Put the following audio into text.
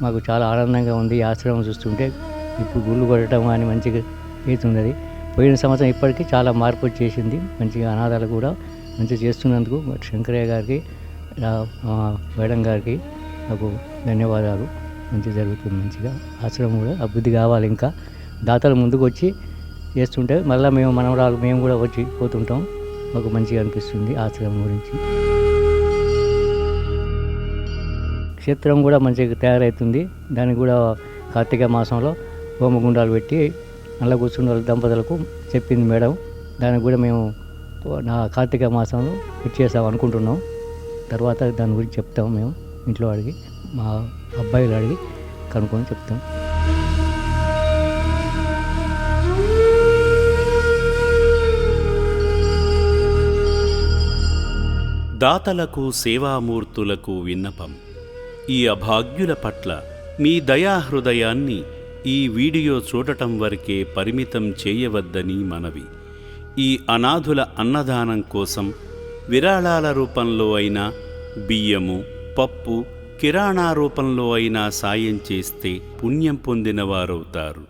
మాకు చాలా ఆనందంగా ఉంది. ఈ ఆశ్రమం చూస్తుంటే ఇప్పుడు గుళ్ళు కొట్టడం కానీ మంచిగా అవుతున్నది. పోయిన సంవత్సరం ఇప్పటికీ చాలా మార్పు వచ్చేసింది. మంచిగా అనాథాలు కూడా మంచిగా చేస్తున్నందుకు శంకరయ్య గారికి, మేడం గారికి నాకు ధన్యవాదాలు. మంచిగా జరుగుతుంది. మంచిగా ఆశ్రమం కూడా అభివృద్ధి కావాలి. ఇంకా దాతలు ముందుకు వచ్చి చేస్తుంటే మళ్ళీ మేము కూడా వచ్చి పోతుంటాం. మాకు మంచిగా అనిపిస్తుంది ఆశ్రమం గురించి. క్షేత్రం కూడా మంచిగా తయారవుతుంది. దానికి కూడా కార్తీక మాసంలో హోమగుండాలు పెట్టి అలా కూర్చున్న వాళ్ళ దంపతులకు చెప్పింది మేడం. దానికి కూడా మేము కార్తీక మాసంలో ఇచ్చేసాం అనుకుంటున్నాం. తర్వాత దాని గురించి చెప్తాం. మేము ఇంట్లో అడిగి మా అబ్బాయిలు అడిగి కనుక్కొని చెప్తాం. దాతలకు సేవామూర్తులకు విన్నపం. ఈ అభాగ్యుల పట్ల మీ దయాహృదయాన్ని ఈ వీడియో చూడటం వరకే పరిమితం చేయవద్దని మనవి. ఈ అనాథుల అన్నదానం కోసం విరాళాల రూపంలో అయినా, బియ్యము, పప్పు, కిరాణా రూపంలో అయినా సాయం చేస్తే పుణ్యం పొందిన వారవుతారు.